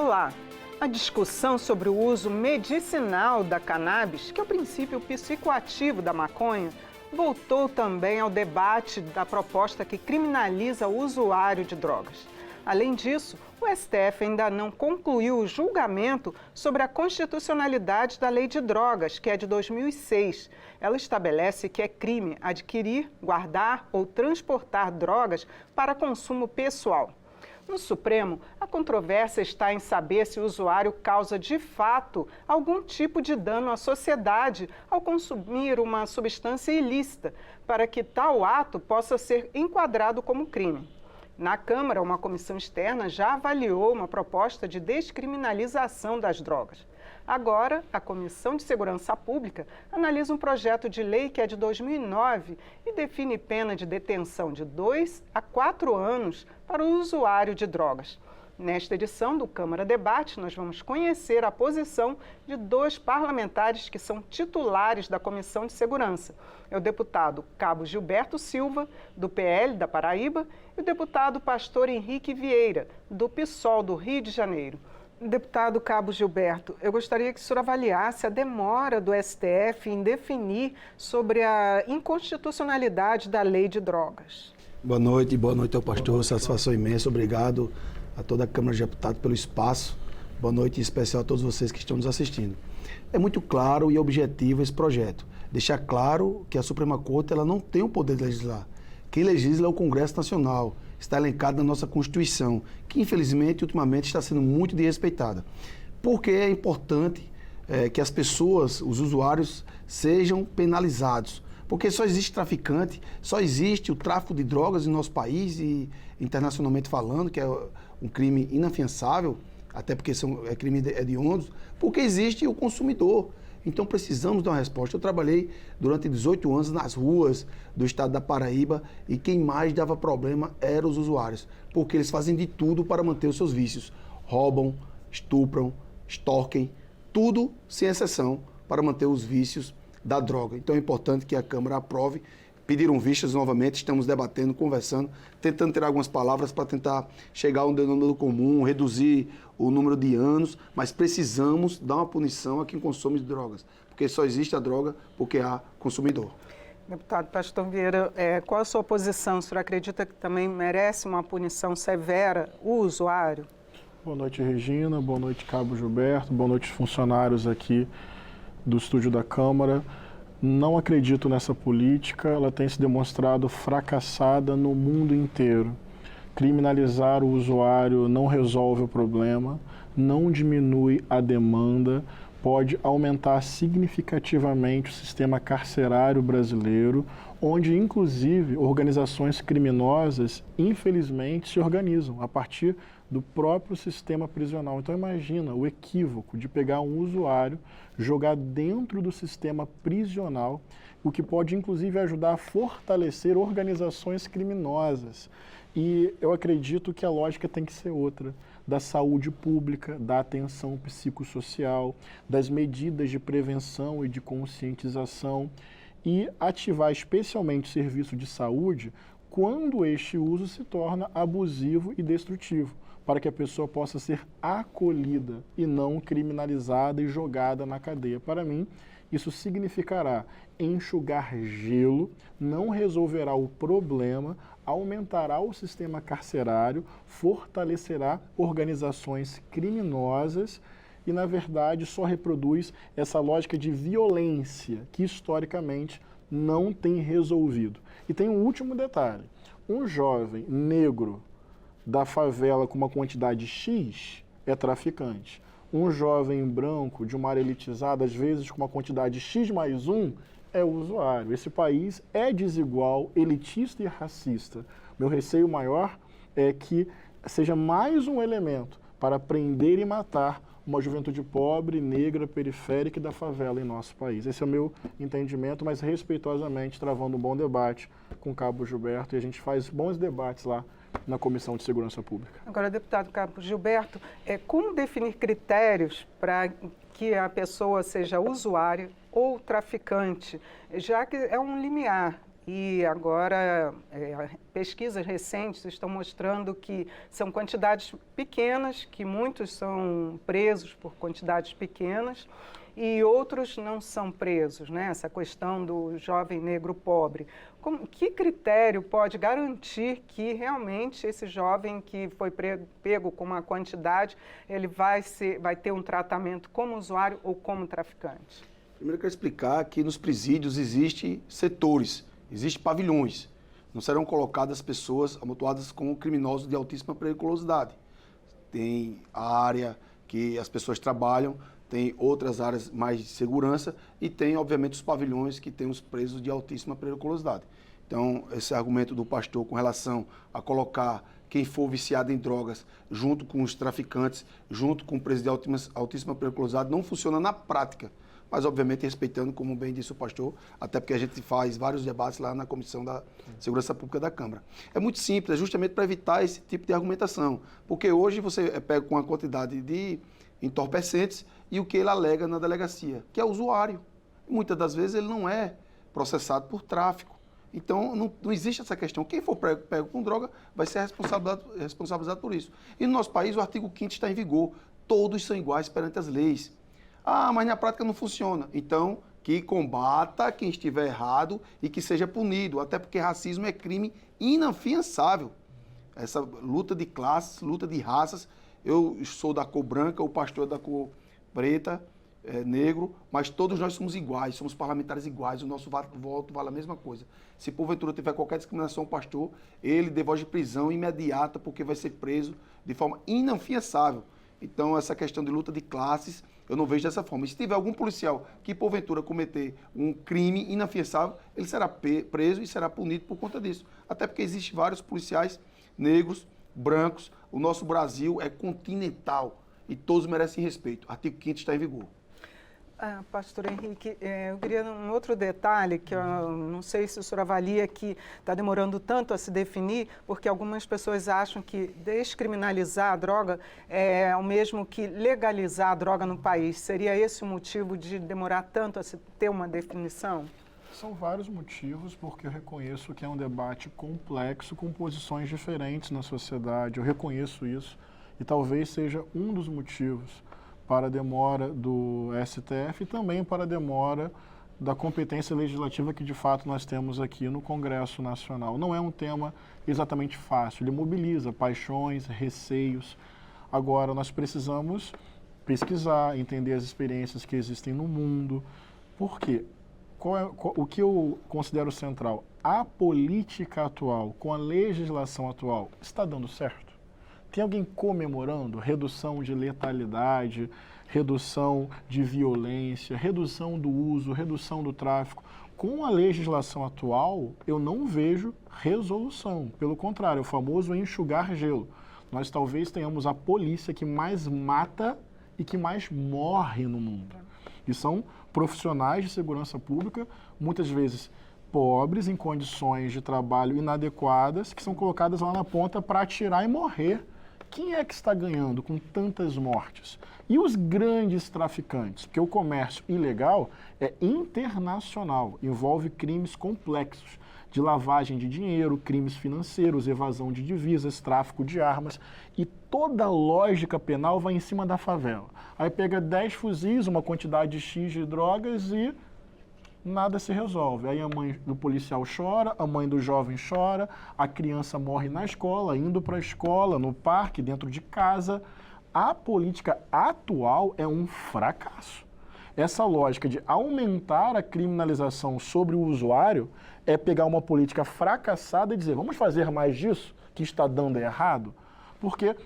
Olá! A discussão sobre o uso medicinal da cannabis, que é o princípio psicoativo da maconha, voltou também ao debate da proposta que criminaliza o usuário de drogas. Além disso, o STF ainda não concluiu o julgamento sobre a constitucionalidade da Lei de Drogas, que é de 2006. Ela estabelece que é crime adquirir, guardar ou transportar drogas para consumo pessoal. No Supremo, a controvérsia está em saber se o usuário causa de fato algum tipo de dano à sociedade ao consumir uma substância ilícita, para que tal ato possa ser enquadrado como crime. Na Câmara, uma comissão externa já avaliou uma proposta de descriminalização das drogas. Agora, a Comissão de Segurança Pública analisa um projeto de lei que é de 2009 e define pena de detenção de 2 a 4 anos para o usuário de drogas. Nesta edição do Câmara Debate, nós vamos conhecer a posição de 2 parlamentares que são titulares da Comissão de Segurança. É o deputado Cabo Gilberto Silva, do PL da Paraíba, e o deputado Pastor Henrique Vieira, do PSOL do Rio de Janeiro. Deputado Cabo Gilberto, eu gostaria que o senhor avaliasse a demora do STF em definir sobre a inconstitucionalidade da Lei de Drogas. Boa noite ao pastor, satisfação imensa, obrigado a toda a Câmara de Deputados pelo espaço, boa noite em especial a todos vocês que estão nos assistindo. É muito claro e objetivo esse projeto, deixar claro que a Suprema Corte ela não tem o poder de legislar. Quem legisla é o Congresso Nacional, está elencado na nossa Constituição, que infelizmente, ultimamente, está sendo muito desrespeitada. Porque é importante que as pessoas, os usuários, sejam penalizados. Porque só existe traficante, só existe o tráfico de drogas em nosso país e internacionalmente falando, que é um crime inafiançável, até porque é crime hediondo, porque existe o consumidor. Então precisamos dar uma resposta. Eu trabalhei durante 18 anos nas ruas do estado da Paraíba e quem mais dava problema eram os usuários, porque eles fazem de tudo para manter os seus vícios. Roubam, estupram, extorquem, tudo sem exceção para manter os vícios da droga. Então é importante que a Câmara aprove. Pediram vistas novamente, estamos debatendo, conversando, tentando ter algumas palavras para tentar chegar a um denominador comum, reduzir o número de anos, mas precisamos dar uma punição a quem consome drogas, porque só existe a droga porque há consumidor. Deputado Pastor Vieira, qual a sua posição? O senhor acredita que também merece uma punição severa o usuário? Boa noite, Regina. Boa noite, Cabo Gilberto. Boa noite, funcionários aqui do estúdio da Câmara. Não acredito nessa política, ela tem se demonstrado fracassada no mundo inteiro. Criminalizar o usuário não resolve o problema, não diminui a demanda, pode aumentar significativamente o sistema carcerário brasileiro, onde inclusive organizações criminosas, infelizmente, se organizam a partir do próprio sistema prisional. Então imagina o equívoco de pegar um usuário, jogar dentro do sistema prisional, o que pode inclusive ajudar a fortalecer organizações criminosas. E eu acredito que a lógica tem que ser outra, da saúde pública, da atenção psicossocial, das medidas de prevenção e de conscientização e ativar especialmente o serviço de saúde quando este uso se torna abusivo e destrutivo, para que a pessoa possa ser acolhida e não criminalizada e jogada na cadeia. Para mim, isso significará enxugar gelo, não resolverá o problema, aumentará o sistema carcerário, fortalecerá organizações criminosas e, na verdade, só reproduz essa lógica de violência que, historicamente, não tem resolvido. E tem um último detalhe. Um jovem negro da favela com uma quantidade X é traficante. Um jovem branco de uma área elitizada, às vezes com uma quantidade X mais 1, é o usuário. Esse país é desigual, elitista e racista. Meu receio maior é que seja mais um elemento para prender e matar uma juventude pobre, negra, periférica e da favela em nosso país. Esse é o meu entendimento, mas respeitosamente travando um bom debate com o Cabo Gilberto, e a gente faz bons debates lá na Comissão de Segurança Pública. Agora, deputado Cabo Gilberto, como definir critérios para que a pessoa seja usuária ou traficante, já que é um limiar E agora, pesquisas recentes estão mostrando que são quantidades pequenas, que muitos são presos por quantidades pequenas e outros não são presos, né? Essa questão do jovem negro pobre. Que critério pode garantir que realmente esse jovem que foi pego com uma quantidade, ele vai ter um tratamento como usuário ou como traficante? Primeiro eu quero explicar que nos presídios existem setores, existem pavilhões. Não serão colocadas pessoas amontoadas com criminosos de altíssima periculosidade. Tem a área que as pessoas trabalham, tem outras áreas mais de segurança e tem, obviamente, os pavilhões que têm os presos de altíssima periculosidade. Então, esse argumento do pastor com relação a colocar quem for viciado em drogas junto com os traficantes, junto com presos de altíssima periculosidade, não funciona na prática. Mas, obviamente, respeitando, como bem disse o pastor, até porque a gente faz vários debates lá na Comissão da Segurança Pública da Câmara. É muito simples, é justamente para evitar esse tipo de argumentação. Porque hoje você pega com uma quantidade de entorpecentes e o que ele alega na delegacia, que é usuário. Muitas das vezes ele não é processado por tráfico. Então, não existe essa questão. Quem for pego com droga vai ser responsabilizado por isso. E no nosso país, o artigo 5º está em vigor. Todos são iguais perante as leis. Ah, mas na prática não funciona. Então, que combata quem estiver errado e que seja punido, até porque racismo é crime inafiançável. Essa luta de classes, luta de raças, eu sou da cor branca, o pastor é da cor preta, negro, mas todos nós somos iguais, somos parlamentares iguais, o nosso voto vale a mesma coisa. Se porventura tiver qualquer discriminação, o pastor, ele devoga prisão imediata, porque vai ser preso de forma inafiançável. Então, essa questão de luta de classes, eu não vejo dessa forma. E se tiver algum policial que, porventura, cometer um crime inafiançável, ele será preso e será punido por conta disso. Até porque existem vários policiais negros, brancos. O nosso Brasil é continental e todos merecem respeito. O artigo 5º está em vigor. Pastor Henrique, eu queria um outro detalhe, que eu não sei se o senhor avalia que está demorando tanto a se definir, porque algumas pessoas acham que descriminalizar a droga é o mesmo que legalizar a droga no país. Seria esse o motivo de demorar tanto a se ter uma definição? São vários motivos, porque eu reconheço que é um debate complexo, com posições diferentes na sociedade. Eu reconheço isso e talvez seja um dos motivos para a demora do STF e também para a demora da competência legislativa que de fato nós temos aqui no Congresso Nacional. Não é um tema exatamente fácil, ele mobiliza paixões, receios. Agora nós precisamos pesquisar, entender as experiências que existem no mundo. Por quê? O que eu considero central? A política atual, com a legislação atual, está dando certo? Tem alguém comemorando redução de letalidade, redução de violência, redução do uso, redução do tráfico? Com a legislação atual, eu não vejo resolução. Pelo contrário, é o famoso enxugar gelo. Nós talvez tenhamos a polícia que mais mata e que mais morre no mundo. E são profissionais de segurança pública, muitas vezes pobres, em condições de trabalho inadequadas, que são colocadas lá na ponta para atirar e morrer. Quem é que está ganhando com tantas mortes? E os grandes traficantes? Porque o comércio ilegal é internacional, envolve crimes complexos, de lavagem de dinheiro, crimes financeiros, evasão de divisas, tráfico de armas, e toda a lógica penal vai em cima da favela. Aí pega 10 fuzis, uma quantidade X de drogas e nada se resolve. Aí a mãe do policial chora, a mãe do jovem chora, a criança morre na escola, indo para a escola, no parque, dentro de casa. A política atual é um fracasso. Essa lógica de aumentar a criminalização sobre o usuário é pegar uma política fracassada e dizer, vamos fazer mais disso, que está dando errado? Porque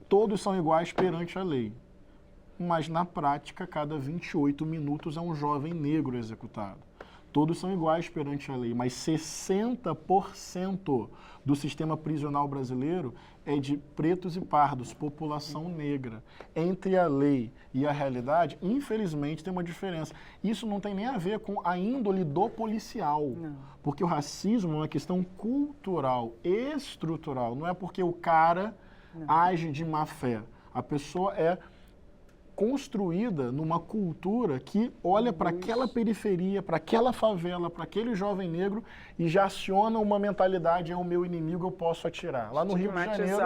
todos são iguais perante a lei. Mas na prática, cada 28 minutos é um jovem negro executado. Todos são iguais perante a lei, mas 60% do sistema prisional brasileiro é de pretos e pardos, população negra. Entre a lei e a realidade, infelizmente, tem uma diferença. Isso não tem nem a ver com a índole do policial, porque o racismo é uma questão cultural, estrutural. Não é porque o cara age de má fé. A pessoa é construída numa cultura que olha para aquela periferia, para aquela favela, para aquele jovem negro e já aciona uma mentalidade, é o meu inimigo, eu posso atirar. Lá no Rio de Janeiro,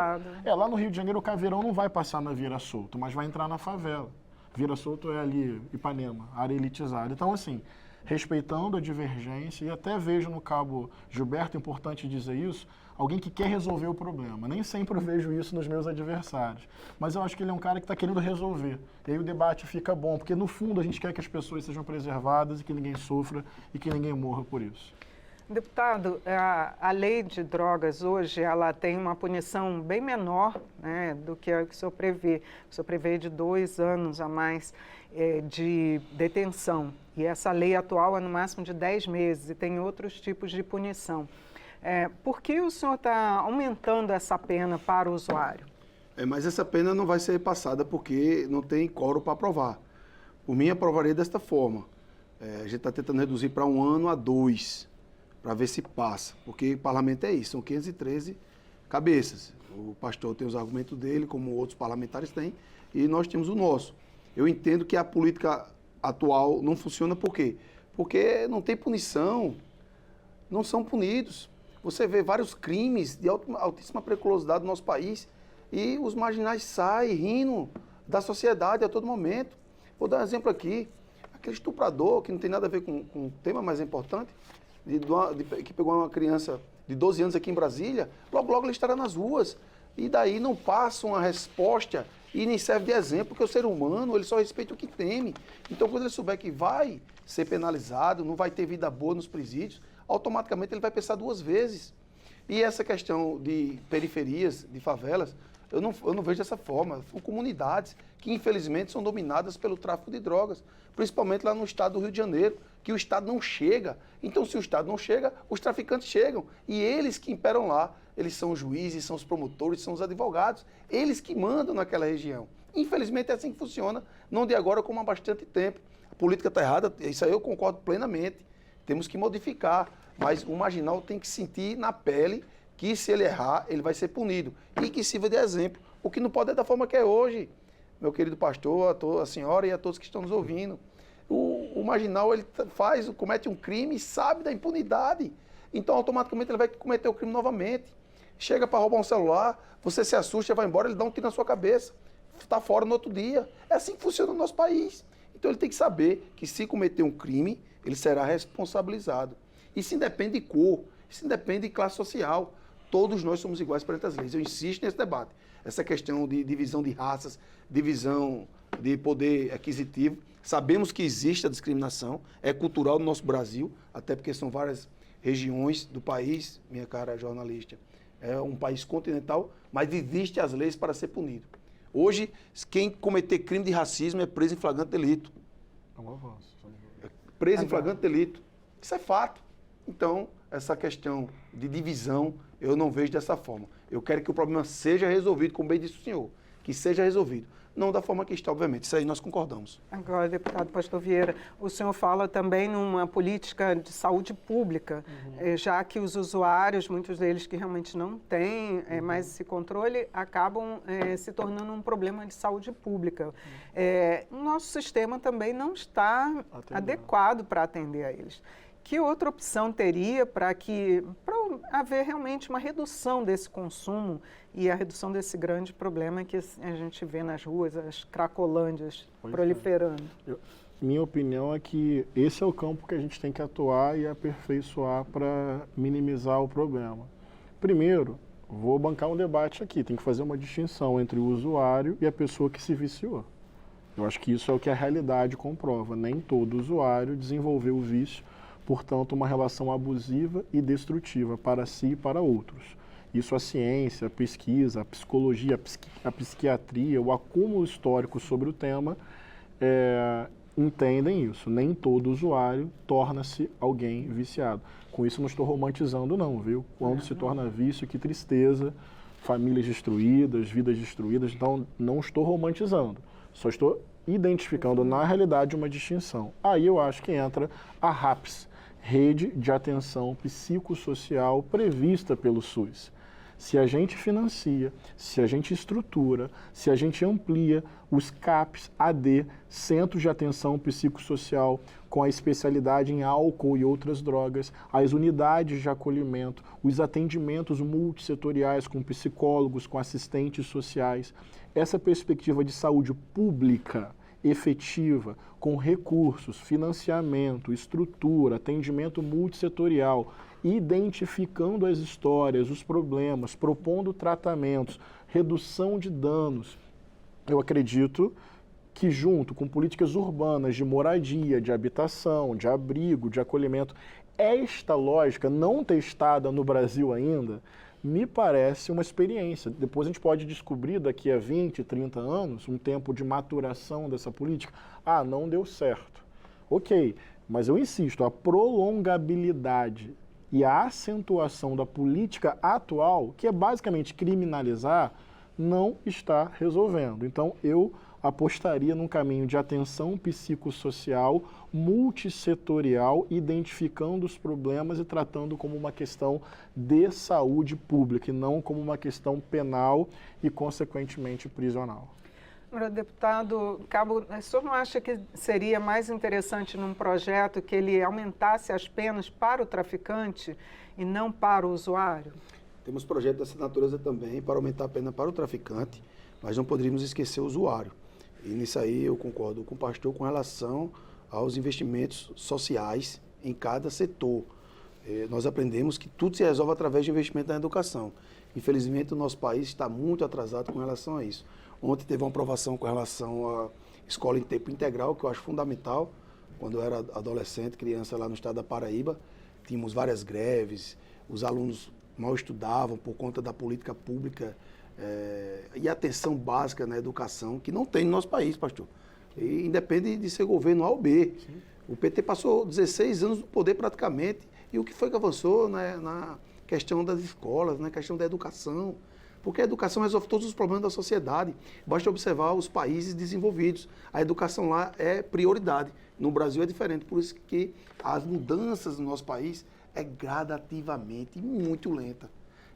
lá no Rio de Janeiro o caveirão não vai passar na Vira Solto, mas vai entrar na favela. Vira Solto é ali, Ipanema, área elitizada. Então, assim, respeitando a divergência, e até vejo no Cabo Gilberto, é importante dizer isso, alguém que quer resolver o problema. Nem sempre eu vejo isso nos meus adversários, mas eu acho que ele é um cara que está querendo resolver. E aí o debate fica bom, porque no fundo a gente quer que as pessoas sejam preservadas e que ninguém sofra e que ninguém morra por isso. Deputado, a lei de drogas hoje, ela tem uma punição bem menor, né, do que a que o senhor prevê. O senhor prevê de 2 anos a mais de detenção. E essa lei atual é no máximo de 10 meses e tem outros tipos de punição. Por que o senhor está aumentando essa pena para o usuário? Mas essa pena não vai ser passada porque não tem quórum para aprovar. Por mim, aprovaria desta forma. A gente está tentando reduzir para 1 ano a 2, para ver se passa. Porque o parlamento é isso, são 513 cabeças. O pastor tem os argumentos dele, como outros parlamentares têm, e nós temos o nosso. Eu entendo que a política atual não funciona por quê? Porque não tem punição, não são punidos. Você vê vários crimes de altíssima periculosidade no nosso país e os marginais saem rindo da sociedade a todo momento. Vou dar um exemplo aqui. Aquele estuprador, que não tem nada a ver com o tema mais importante, que pegou uma criança de 12 anos aqui em Brasília, logo ele estará nas ruas. E daí não passa uma resposta e nem serve de exemplo, porque o ser humano ele só respeita o que teme. Então, quando ele souber que vai ser penalizado, não vai ter vida boa nos presídios, automaticamente ele vai pensar 2 vezes. E essa questão de periferias, de favelas, eu não vejo dessa forma. São comunidades que, infelizmente, são dominadas pelo tráfico de drogas, principalmente lá no estado do Rio de Janeiro, que o Estado não chega. Então, se o Estado não chega, os traficantes chegam. E eles que imperam lá, eles são os juízes, são os promotores, são os advogados, eles que mandam naquela região. Infelizmente, é assim que funciona, não de agora, como há bastante tempo. A política está errada, isso aí eu concordo plenamente. Temos que modificar, mas o marginal tem que sentir na pele que se ele errar, ele vai ser punido e que sirva de exemplo. O que não pode é da forma que é hoje, meu querido pastor, a senhora e a todos que estão nos ouvindo. O marginal, ele comete um crime e sabe da impunidade. Então, automaticamente, ele vai cometer o crime novamente. Chega para roubar um celular, você se assusta, vai embora, ele dá um tiro na sua cabeça. Está fora no outro dia. É assim que funciona no nosso país. Então, ele tem que saber que se cometer um crime, ele será responsabilizado. Isso independe de cor, isso independe de classe social. Todos nós somos iguais perante as leis. Eu insisto nesse debate. Essa questão de divisão de raças, divisão de poder aquisitivo. Sabemos que existe a discriminação, é cultural no nosso Brasil, até porque são várias regiões do país, minha cara jornalista. É um país continental, mas existem as leis para ser punido. Hoje, quem cometer crime de racismo é preso em flagrante delito. É um avanço. Preso em flagrante delito. Isso é fato. Então, essa questão de divisão, eu não vejo dessa forma. Eu quero que o problema seja resolvido, como bem disse o senhor, que seja resolvido. Não da forma que está, obviamente. Isso aí nós concordamos. Agora, deputado Pastor Vieira, o senhor fala também numa política de saúde pública, já que os usuários, muitos deles que realmente não têm mais esse controle, acabam se tornando um problema de saúde pública. O nosso sistema também não está adequado para atender a eles. Que outra opção teria para haver realmente uma redução desse consumo e a redução desse grande problema que a gente vê nas ruas, as cracolândias proliferando? Minha opinião é que esse é o campo que a gente tem que atuar e aperfeiçoar para minimizar o problema. Primeiro, vou bancar um debate aqui, tem que fazer uma distinção entre o usuário e a pessoa que se viciou. Eu acho que isso é o que a realidade comprova. Nem todo usuário desenvolveu o vício, portanto, uma relação abusiva e destrutiva para si e para outros. Isso a ciência, a pesquisa, a psicologia, a psiquiatria, o acúmulo histórico sobre o tema entendem isso. Nem todo usuário torna-se alguém viciado. Com isso, não estou romantizando não, viu? Quando se torna vício, que tristeza, famílias destruídas, vidas destruídas. Então, não estou romantizando, só estou identificando na realidade uma distinção. Aí eu acho que entra a RAPS, Rede de Atenção Psicossocial, prevista pelo SUS. Se a gente financia, se a gente estrutura, se a gente amplia os CAPs, AD, Centros de Atenção Psicossocial, com a especialidade em álcool e outras drogas, as unidades de acolhimento, os atendimentos multissetoriais com psicólogos, com assistentes sociais, essa perspectiva de saúde pública, efetiva, com recursos, financiamento, estrutura, atendimento multissetorial, identificando as histórias, os problemas, propondo tratamentos, redução de danos. Eu acredito que junto com políticas urbanas de moradia, de habitação, de abrigo, de acolhimento, esta lógica não testada no Brasil ainda, me parece uma experiência. Depois a gente pode descobrir daqui a 20, 30 anos, um tempo de maturação dessa política. Ah, não deu certo. Ok, mas eu insisto, a prolongabilidade e a acentuação da política atual, que é basicamente criminalizar, não está resolvendo. Então, eu apostaria num caminho de atenção psicossocial, multissetorial, identificando os problemas e tratando como uma questão de saúde pública e não como uma questão penal e, consequentemente, prisional. Agora, deputado Cabo, o senhor não acha que seria mais interessante num projeto que ele aumentasse as penas para o traficante e não para o usuário? Temos projeto dessa natureza também para aumentar a pena para o traficante, mas não poderíamos esquecer o usuário. E nisso aí eu concordo com o pastor com relação aos investimentos sociais em cada setor. Nós aprendemos que tudo se resolve através de investimento na educação. Infelizmente, o nosso país está muito atrasado com relação a isso. Ontem teve uma aprovação com relação à escola em tempo integral, que eu acho fundamental. Quando eu era adolescente, criança lá no estado da Paraíba, tínhamos várias greves, os alunos mal estudavam por conta da política pública e atenção básica na educação, que não tem no nosso país, pastor. E independe de ser governo A ou B. Sim. O PT passou 16 anos no poder praticamente, e o que foi que avançou na questão das escolas, na questão da educação? Porque a educação resolve todos os problemas da sociedade. Basta observar os países desenvolvidos. A educação lá é prioridade. No Brasil é diferente. Por isso que as mudanças no nosso país é gradativamente muito lenta.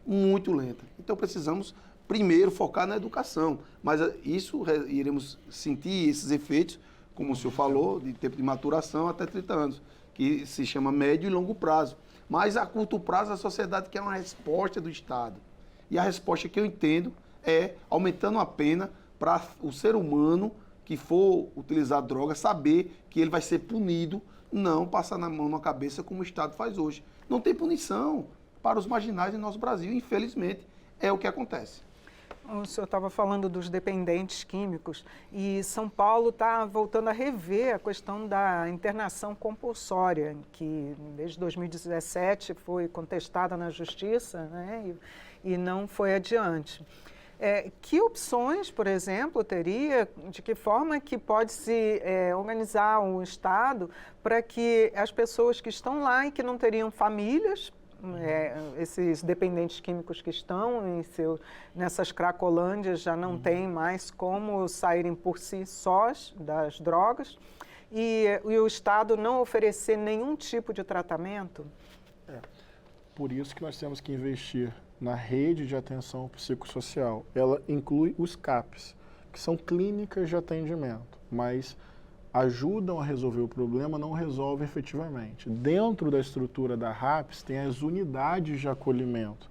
Muito lenta. Então precisamos primeiro focar na educação. Mas isso iremos sentir esses efeitos, como o senhor falou, de tempo de maturação até 30 anos, que se chama médio e longo prazo. Mas a curto prazo a sociedade quer uma resposta do Estado. E a resposta que eu entendo é aumentando a pena para o ser humano que for utilizar droga saber que ele vai ser punido, não passar na mão na cabeça como o Estado faz hoje. Não tem punição para os marginais em nosso Brasil, infelizmente, é o que acontece. O senhor estava falando dos dependentes químicos e São Paulo está voltando a rever a questão da internação compulsória, que desde 2017 foi contestada na Justiça, né, e não foi adiante. Que opções, por exemplo, teria, de que forma que pode se organizar o Estado para que as pessoas que estão lá e que não teriam famílias, esses dependentes químicos que estão nessas cracolândias já não têm mais como saírem por si sós das drogas e o Estado não oferecer nenhum tipo de tratamento? Por isso que nós temos que investir na rede de atenção psicossocial. Ela inclui os CAPs, que são clínicas de atendimento, mas ajudam a resolver o problema, não resolvem efetivamente. Dentro da estrutura da RAPS tem as unidades de acolhimento,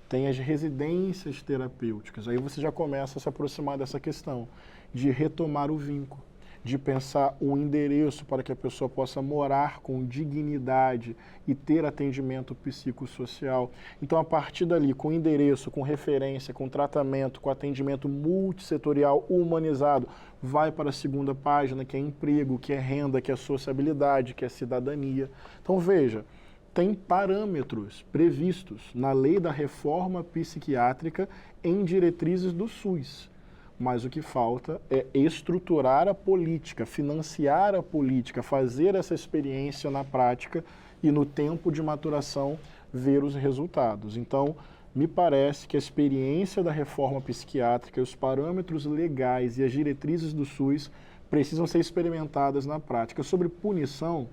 tem as residências terapêuticas. Aí você já começa a se aproximar dessa questão de retomar o vínculo, de pensar um endereço para que a pessoa possa morar com dignidade e ter atendimento psicossocial. Então, a partir dali, com endereço, com referência, com tratamento, com atendimento multissetorial humanizado, vai para a segunda página, que é emprego, que é renda, que é sociabilidade, que é cidadania. Então, veja, tem parâmetros previstos na lei da reforma psiquiátrica em diretrizes do SUS. Mas o que falta é estruturar a política, financiar a política, fazer essa experiência na prática e no tempo de maturação ver os resultados. Então, me parece que a experiência da reforma psiquiátrica, os parâmetros legais e as diretrizes do SUS precisam ser experimentadas na prática. Sobre punição,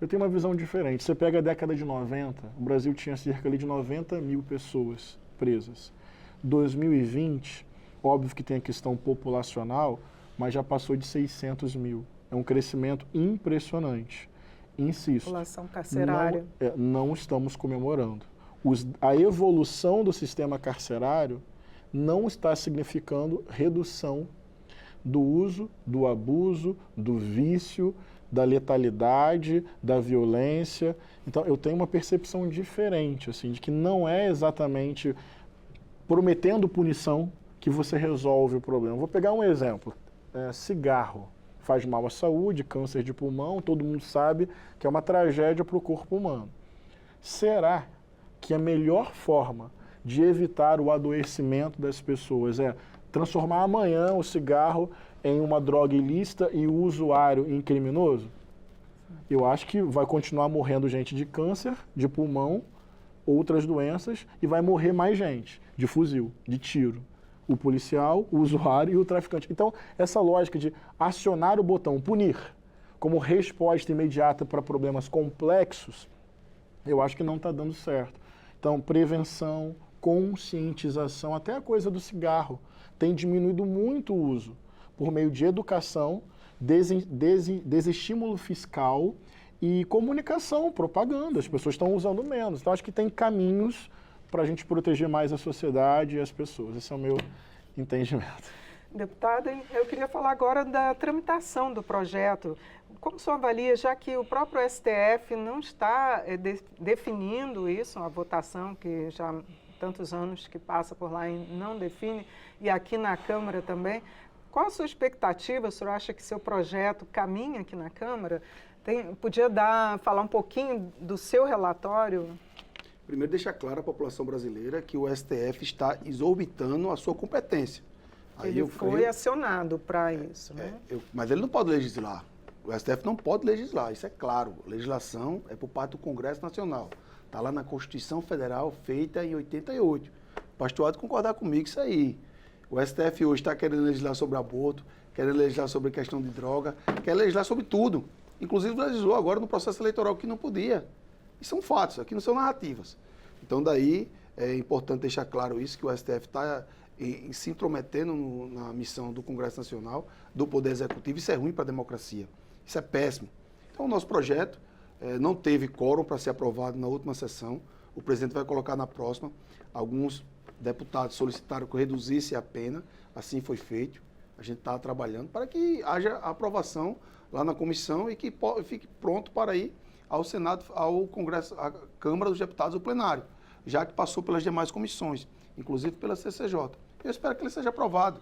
eu tenho uma visão diferente. Você pega a década de 90, o Brasil tinha cerca de 90 mil pessoas presas. 2020, óbvio que tem a questão populacional, mas já passou de 600 mil. É um crescimento impressionante. Insisto, População carcerária. não estamos comemorando. A evolução do sistema carcerário não está significando redução do uso, do abuso, do vício, da letalidade, da violência. Então, eu tenho uma percepção diferente, assim, de que não é exatamente prometendo punição que você resolve o problema. Vou pegar um exemplo. Cigarro faz mal à saúde, câncer de pulmão, todo mundo sabe que é uma tragédia para o corpo humano. Será que a melhor forma de evitar o adoecimento das pessoas é transformar amanhã o cigarro em uma droga ilícita e o usuário em criminoso? Eu acho que vai continuar morrendo gente de câncer, de pulmão, outras doenças, e vai morrer mais gente de fuzil, de tiro. O policial, o usuário e o traficante. Então, essa lógica de acionar o botão punir como resposta imediata para problemas complexos, eu acho que não está dando certo. Então, prevenção, conscientização, até a coisa do cigarro, tem diminuído muito o uso por meio de educação, desestímulo fiscal e comunicação, propaganda. As pessoas estão usando menos. Então, acho que tem caminhos para a gente proteger mais a sociedade e as pessoas. Esse é o meu entendimento. Deputada, eu queria falar agora da tramitação do projeto. Como o senhor avalia, já que o próprio STF não está definindo isso, a votação que já há tantos anos que passa por lá e não define, e aqui na Câmara também, qual a sua expectativa? O senhor acha que seu projeto caminha aqui na Câmara? Podia falar um pouquinho do seu relatório? Primeiro, deixar claro à população brasileira que o STF está exorbitando a sua competência. Ele foi acionado para isso, né? Mas ele não pode legislar. O STF não pode legislar, isso é claro. Legislação é por parte do Congresso Nacional. Está lá na Constituição Federal, feita em 88. O pastor há de concordar comigo isso aí. O STF hoje está querendo legislar sobre aborto, querendo legislar sobre questão de droga, quer legislar sobre tudo. Inclusive legislou agora no processo eleitoral que não podia. E são fatos, aqui não são narrativas. Então daí é importante deixar claro isso, que o STF está se intrometendo na missão do Congresso Nacional, do Poder Executivo. Isso é ruim para a democracia. Isso é péssimo. Então o nosso projeto não teve quórum para ser aprovado na última sessão. O presidente vai colocar na próxima. Alguns deputados solicitaram que reduzisse a pena, assim foi feito. A gente está trabalhando para que haja aprovação lá na comissão e que fique pronto para ir ao Senado, ao Congresso, à Câmara dos Deputados, o plenário, já que passou pelas demais comissões, inclusive pela CCJ. Eu espero que ele seja aprovado.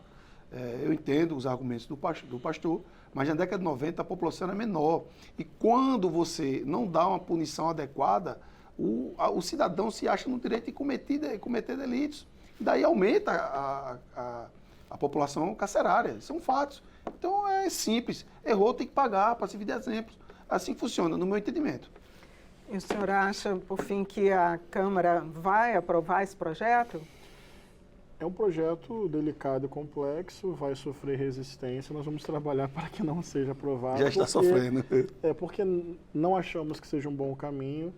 Eu entendo os argumentos do pastor, mas na década de 90 a população era menor. E quando você não dá uma punição adequada, o cidadão se acha no direito de cometer delitos. E daí aumenta a população carcerária. São fatos. Então é simples. Errou, tem que pagar, para servir de exemplo. Assim funciona, no meu entendimento. E o senhor acha, por fim, que a Câmara vai aprovar esse projeto? É um projeto delicado e complexo, vai sofrer resistência, nós vamos trabalhar para que não seja aprovado. Já está sofrendo. Porque não achamos que seja um bom caminho.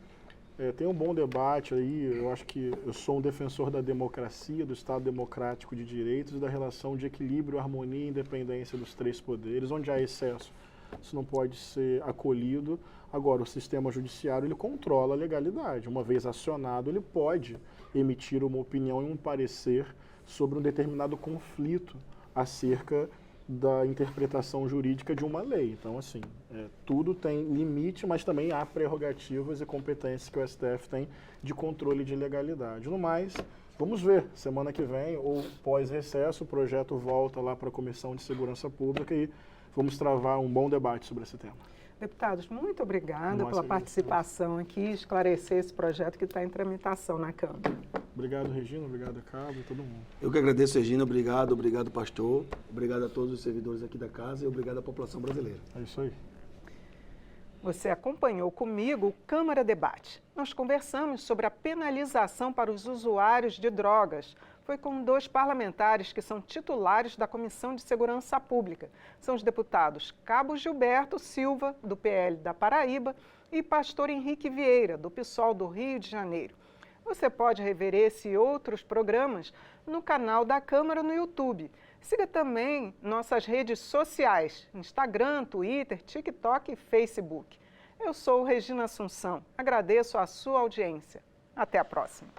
Tem um bom debate aí, eu acho que eu sou um defensor da democracia, do Estado democrático de direitos, da relação de equilíbrio, harmonia e independência dos três poderes. Onde há excesso, isso não pode ser acolhido. Agora, o sistema judiciário, ele controla a legalidade. Uma vez acionado, ele pode emitir uma opinião e um parecer sobre um determinado conflito acerca da interpretação jurídica de uma lei. Então, assim, tudo tem limite, mas também há prerrogativas e competências que o STF tem de controle de legalidade. No mais, vamos ver, semana que vem, ou pós-recesso, o projeto volta lá para a Comissão de Segurança Pública e vamos travar um bom debate sobre esse tema. Deputados, muito obrigada pela participação aqui, esclarecer esse projeto que está em tramitação na Câmara. Obrigado, Regina, obrigado, Cabo e todo mundo. Eu que agradeço, Regina, obrigado, pastor, obrigado a todos os servidores aqui da casa e obrigado à população brasileira. É isso aí. Você acompanhou comigo o Câmara Debate. Nós conversamos sobre a penalização para os usuários de drogas. Foi com 2 parlamentares que são titulares da Comissão de Segurança Pública. São os deputados Cabo Gilberto Silva, do PL da Paraíba, e pastor Henrique Vieira, do PSOL do Rio de Janeiro. Você pode rever esse e outros programas no canal da Câmara no YouTube. Siga também nossas redes sociais, Instagram, Twitter, TikTok e Facebook. Eu sou Regina Assunção. Agradeço a sua audiência. Até a próxima.